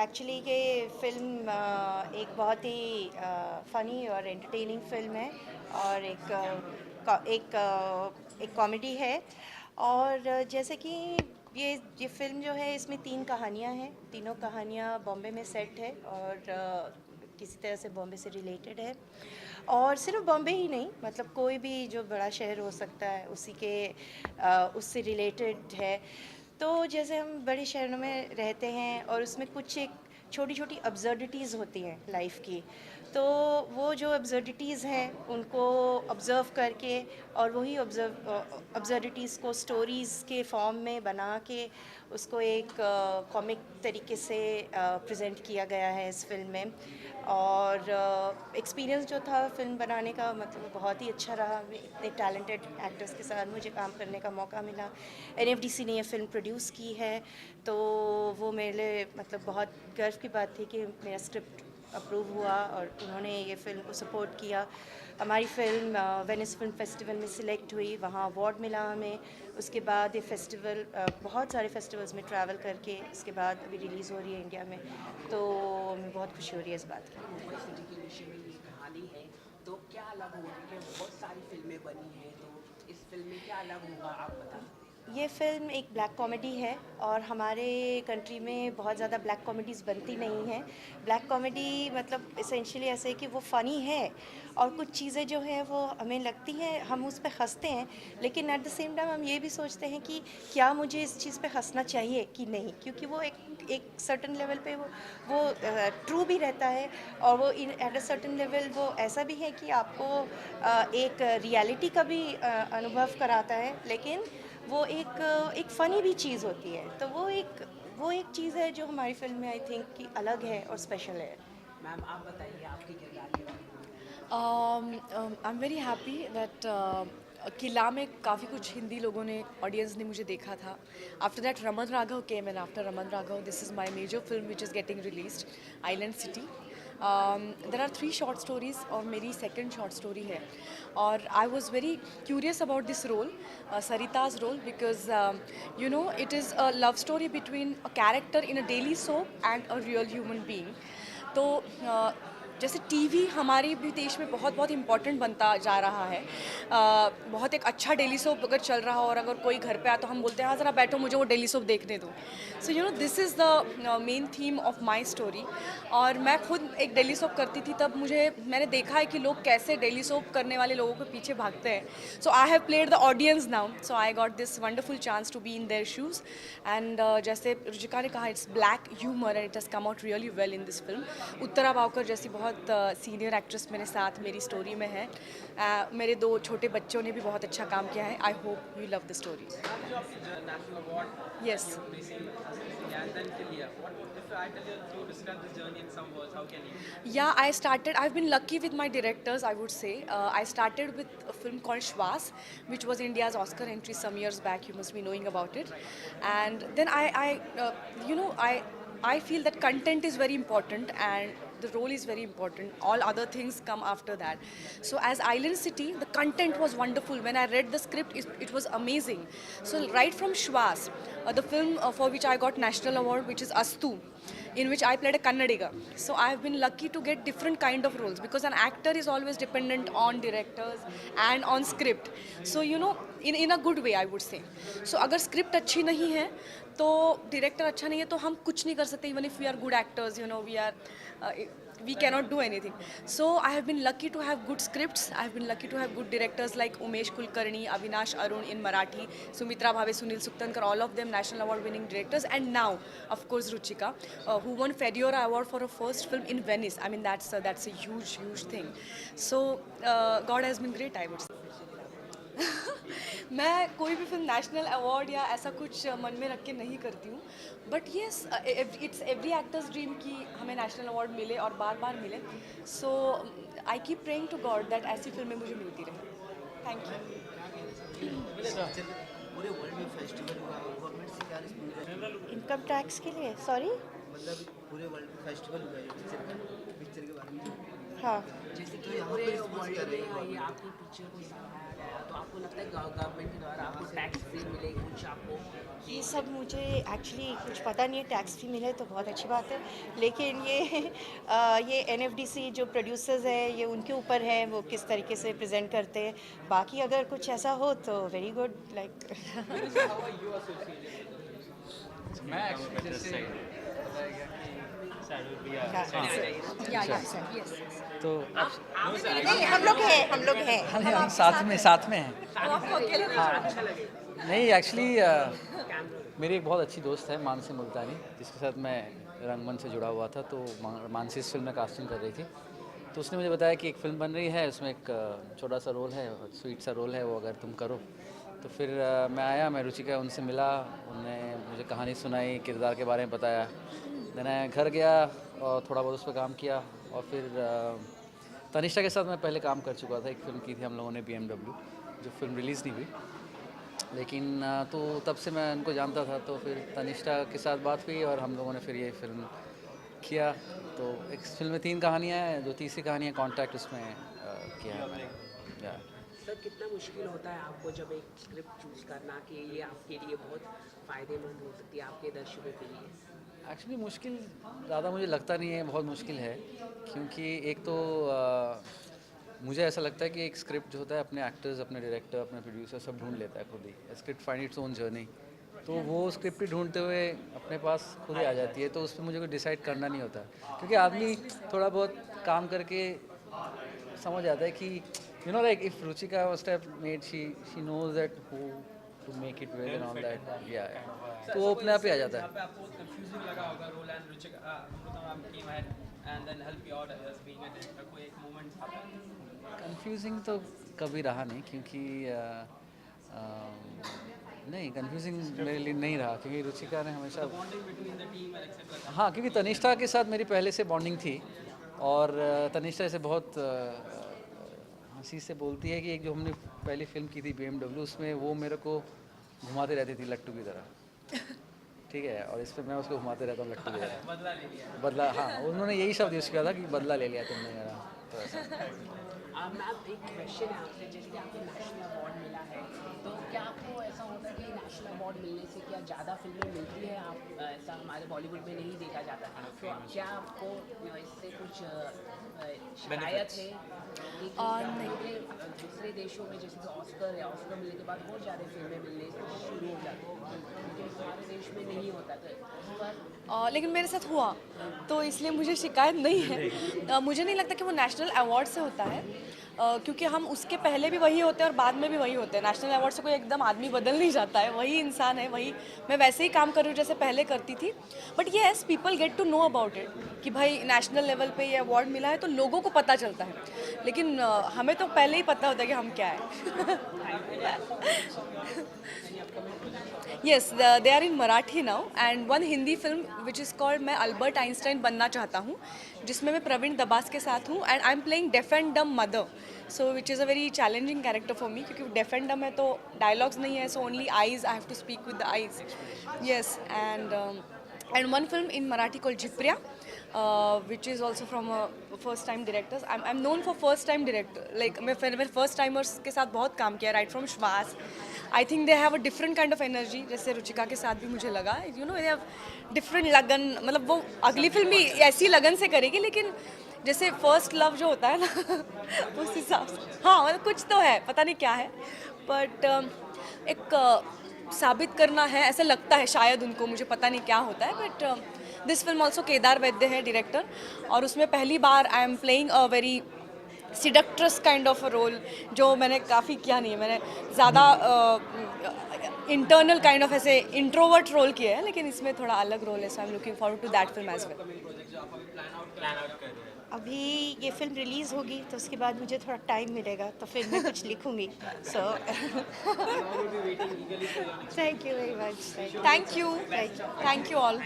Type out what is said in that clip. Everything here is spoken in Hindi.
एक्चुअली ये फ़िल्म एक बहुत ही फ़नी और एंटरटेनिंग फ़िल्म है और एक कॉमेडी है। और जैसे कि ये फ़िल्म जो है, इसमें 3 कहानियाँ हैं। तीनों कहानियाँ बॉम्बे में सेट है और किसी तरह से बॉम्बे से रिलेटेड है। और सिर्फ बॉम्बे ही नहीं, मतलब कोई भी जो बड़ा शहर हो सकता है उससे रिलेटेड है। तो जैसे हम बड़े शहरों में रहते हैं और उसमें कुछ एक छोटी छोटी अब्सर्डिटीज़ होती हैं लाइफ की। तो वो जो अब्सर्डिटीज़ हैं उनको ऑब्ज़र्व करके और वही अब्सर्डिटीज़ को स्टोरीज़ के फॉर्म में बना के उसको एक कॉमिक तरीके से प्रेजेंट किया गया है इस फिल्म में। और एक्सपीरियंस जो था फिल्म बनाने का, मतलब बहुत ही अच्छा रहा। इतने टैलेंटेड एक्टर्स के साथ मुझे काम करने का मौका मिला। एनएफडीसी ने ये फ़िल्म प्रोड्यूस की है, तो वो मेरे लिए मतलब बहुत गर्व की बात थी कि मेरा स्क्रिप्ट अप्रूव हुआ और उन्होंने ये फ़िल्म को सपोर्ट किया। हमारी फ़िल्म वेनिस फ़िल्म फेस्टिवल में सिलेक्ट हुई, वहाँ अवार्ड मिला हमें। उसके बाद ये फेस्टिवल बहुत सारे फेस्टिवल्स में ट्रैवल करके इसके बाद अभी रिलीज़ हो रही है इंडिया में। तो हमें बहुत खुशी हो रही है इस बात की। मुंबई सिटी के विषय में ये कहानी है, तो क्या अलग होगा? क्योंकि बहुत सारी फिल्में बनी हैं, तो इस फिल्म में क्या अलग होगा आप बता सकते हैं? ये फ़िल्म एक ब्लैक कॉमेडी है और हमारे कंट्री में बहुत ज़्यादा ब्लैक कॉमेडीज़ बनती नहीं हैं। ब्लैक कॉमेडी मतलब एसेंशियली ऐसे है कि वो फ़नी है और कुछ चीज़ें जो हैं वो हमें लगती हैं, हम उस पे हँसते हैं, लेकिन एट द सेम टाइम हम ये भी सोचते हैं कि क्या मुझे इस चीज़ पे हँसना चाहिए कि नहीं, क्योंकि वो एक सर्टेन लेवल पे वो ट्रू भी रहता है। और वो एट अ सर्टेन लेवल वो ऐसा भी है कि आपको एक रियलिटी का भी अनुभव कराता है, लेकिन वो एक फ़नी भी चीज़ होती है। तो वो एक चीज़ है जो हमारी फ़िल्म में आई थिंक कि अलग है और स्पेशल है। मैम आप बताइए आपके किरदार के बारे में। I am very happy that Killa में काफ़ी कुछ हिंदी लोगों ने ऑडियंस ने मुझे देखा था. After that Raman Raghav came and after Raman Raghav this is my major film which is getting released, Island City. There are 3 short stories और मेरी सेकेंड शॉर्ट स्टोरी है. और I was very curious about this role, Sartaj role, because you know it is a love story between a character in a daily soap and a real human being. तो जैसे टीवी हमारे भी देश में बहुत बहुत इम्पॉर्टेंट बनता जा रहा है. बहुत एक अच्छा डेली सोप अगर चल रहा हो और अगर कोई घर पे आए तो हम बोलते हैं हाँ ज़रा बैठो मुझे वो डेली सोप देखने दो. So you know this is the main theme of my story. और मैं खुद एक डेली सोप करती थी, तब मैंने देखा है कि लोग कैसे डेली सोप करने वाले लोगों के पीछे भागते हैं. So I have played the audience now, so I got this wonderful chance to be in their shoes. And जैसे रुचिका ने कहा, it's black humour and it has come out really well in this film. Uttara Baokar जैसी बहुत सीनियर एक्ट्रेस मेरे साथ मेरी स्टोरी में है. मेरे 2 छोटे बच्चों ने भी बहुत अच्छा काम किया है. I hope you love the story. Ma'am जो आपने नेशनल अवार्ड यस. बेसिकली हासिल किया एंड देन के लिया what if I tell you to describe this journey in some words how can you? Yeah, I've been lucky with my directors, I would say. I started with a film called Shwas, which was India's Oscar entry some years back. You must be knowing about it. And then you know, I feel that content is very important and the role is very important. All other things come after that. So as Island City, the content was wonderful. When I read the script, it was amazing. So right from Shwas, the film for which I got National Award, which is Astu, in which I played a Kannadiga. So I have been lucky to get different kind of roles because an actor is always dependent on directors and on script. So you know, in a good way I would say. So अगर script अच्छी नहीं है तो director अच्छा नहीं है तो हम कुछ नहीं कर सकते. Even if we are good actors, you know, we cannot do anything. So I have been lucky to have good scripts. I have been lucky to have good directors like Umesh Kulkarni, Avinash Arun in Marathi, Sumitra Bhave, Sunil Suktankar, all of them national award winning directors. And now, of course, Ruchika, who won Fediora Award for her first film in Venice. I mean, that's a huge, huge thing. So God has been great, I would say. मैं कोई भी फिल्म नेशनल अवार्ड या ऐसा कुछ मन में रख के नहीं करती हूँ. But yes, it's every actor's dream कि हमें नेशनल अवार्ड मिले और बार बार मिले. So I keep praying to God that ऐसी फिल्में मुझे मिलती रहे. Thank you. पूरे वर्ल्ड में फेस्टिवल हुआ, गवर्नमेंट से क्या रिस्पॉन्स है? इनकम टैक्स के लिए, सॉरी। मतलब पूरे वर्ल्ड में फेस्टिवल हुआ है पिक्चर के बारे में, हाँ, जैसे तो कि यहाँ पूरे पे रिस्पॉन्स वर्ल्ड कर रही है में ये गवर्नमेंट? आपकी पिक्चर को सराहा गया, तो आप आपको लगता है गवर्नमेंट के द्वारा आपको टैक्स फ्री मिले कुछ आपको? ये सब मुझे एक्चुअली कुछ पता नहीं है, टैक्स फ्री मिले तो बहुत अच्छी बात है, लेकिन ये NFDC जो प्रोड्यूसर्स है ये उनके ऊपर है, वो किस तरीके से प्रेजेंट करते हैं। बाकी अगर कुछ ऐसा हो तो very good, like How are you associated with this? मैं एक्चुअली जैसे बताया गया कि तो नहीं, हम लोग हैं हम साथ में हैं। नहीं एक्चुअली मेरी एक बहुत अच्छी दोस्त है मानसी मुल्तानी, जिसके साथ मैं रंगमंच से जुड़ा हुआ था। तो मानसी इस फिल्म में कास्टिंग कर रही थी, तो उसने मुझे बताया कि एक फ़िल्म बन रही है, उसमें एक छोटा सा रोल है, स्वीट सा रोल है, वो अगर तुम करो। तो फिर मैं आया, मैं रुचिका उनसे मिला, उन्होंने मुझे कहानी सुनाई, किरदार के बारे में बताया। मैं घर गया और थोड़ा बहुत उस पर काम किया, और फिर तनिष्ठा के साथ मैं पहले काम कर चुका था, एक फ़िल्म की थी हम लोगों ने BMW, जो फिल्म रिलीज़ नहीं हुई, लेकिन तो तब से मैं उनको जानता था। तो फिर तनिष्ठा के साथ बात हुई और हम लोगों ने फिर ये फिल्म किया। तो एक फिल्म में 3 कहानियाँ हैं, जो तीसरी कहानी है कॉन्टैक्ट, उसमें किया है मैंने। सर कितना मुश्किल होता है आपको जब एक स्क्रिप्ट चूज़ करना कि ये आपके लिए बहुत फ़ायदेमंद हो सकती है आपके दर्शकों के लिए? एक्चुअली मुश्किल ज़्यादा मुझे लगता नहीं है, बहुत मुश्किल है, क्योंकि एक तो मुझे ऐसा लगता है कि एक स्क्रिप्ट जो होता है अपने एक्टर्स, अपने डायरेक्टर, अपने प्रोड्यूसर सब ढूंढ लेता है खुद ही। Script find its own journey, तो वो स्क्रिप्ट ही ढूंढते हुए अपने पास खुद ही आ जाती है। तो उस पर मुझे कोई डिसाइड करना नहीं होता, क्योंकि आदमी थोड़ा बहुत काम करके समझ आता है कि you know like if Ruchika was have made she knows that who to make it well and all that, या तो वो अपने आप ही आ जाता यहाँ है। पे आपको कंफ्यूजिंग लगा होगा role and Ruchika ma'am came ahead and then help you out as being a director, कोई एक मोमेंट था? कंफ्यूजिंग तो कभी रहा नहीं, क्योंकि नहीं कंफ्यूजिंग मेरे लिए नहीं रहा, क्योंकि रुचिका ने हमेशा bonding between the team and etcetera. हाँ, क्योंकि तनिष्ठा के साथ मेरी पहले से बॉन्डिंग थी, और तनिष्ठा से बहुत हंसी से बोलती है कि एक जो हमने पहली फिल्म की थी BMW, उसमें वो मेरे को घुमाते रहती थी लट्टू की तरह, ठीक है, और इस पर मैं उसको घुमाते रहता हूँ लट्टू की तरह। बदला ले लिया। बदला, हाँ, उन्होंने यही शब्द यूज़ किया था कि बदला ले लिया तुमने मेरा, तो ऐसा। मैम एक क्वेश्चन है आपसे, जैसे कि आपको नेशनल अवार्ड मिला है, तो क्या आपको ऐसा होता है कि नेशनल अवार्ड मिलने से क्या ज़्यादा फिल्में मिलती है? आप ऐसा हमारे बॉलीवुड में नहीं देखा जाता, तो क्या आपको इससे कुछ शिकायत है कि दूसरे देशों में जैसे कि ऑस्कर है, ऑस्कर मिलने के बाद बहुत ज़्यादा फिल्में मिलने शुरू हो जाती हैं, लेकिन हमारे देश में नहीं होता, तो इस पर लेकिन मेरे साथ हुआ, तो इसलिए मुझे शिकायत नहीं है। मुझे नहीं लगता कि वो नेशनल अवार्ड से होता है, क्योंकि हम उसके पहले भी वही होते हैं और बाद में भी वही होते हैं। नेशनल अवार्ड से कोई एकदम आदमी बदल नहीं जाता है, वही इंसान है, वही मैं वैसे ही काम कर रही हूँ जैसे पहले करती थी। But yes, people get to know about it कि भाई नेशनल लेवल पे ये अवार्ड मिला है, तो लोगों को पता चलता है, लेकिन हमें तो पहले ही पता होता है कि हम क्या है। Yes, they are in Marathi now, and one Hindi film which is called मैं अल्बर्ट आइंस्टाइन बनना चाहता हूँ, जिसमें मैं प्रवीण दबास के साथ हूँ, and I'm playing deaf and dumb mother, so which is a very challenging character for me, क्योंकि deaf and dumb है तो dialogues नहीं है, so only eyes, I have to speak with the eyes. Yes, and one film in Marathi called Jhipriya, which is also from first time directors. I'm known for first time director, like मैं first timers के साथ बहुत काम किया, right from श्वास. I think they have a different kind of energy, जैसे रुचिका के साथ भी मुझे लगा, you know, they have different लगन, मतलब वो अगली फिल्म भी ऐसी लगन से करेगी, लेकिन जैसे फर्स्ट लव जो होता है ना उस हिसाब से, हाँ मतलब कुछ तो है, पता नहीं क्या है, बट एक साबित करना है ऐसा लगता है शायद उनको, मुझे पता नहीं क्या होता है। But this film also Kedar Vaidya है डायरेक्टर, और उसमें पहली बार I am playing a very seductress kind of role, जो मैंने काफ़ी किया नहीं है, मैंने ज़्यादा इंटरनल काइंड ऑफ ऐसे इंट्रोवर्ट रोल किया है, लेकिन इसमें थोड़ा अलग रोल है, so I am looking forward to that film as well. अभी ये फिल्म रिलीज़ होगी तो उसके बाद मुझे थोड़ा टाइम मिलेगा, तो फिर मैं कुछ लिखूंगी, so thank you very much, thank you all.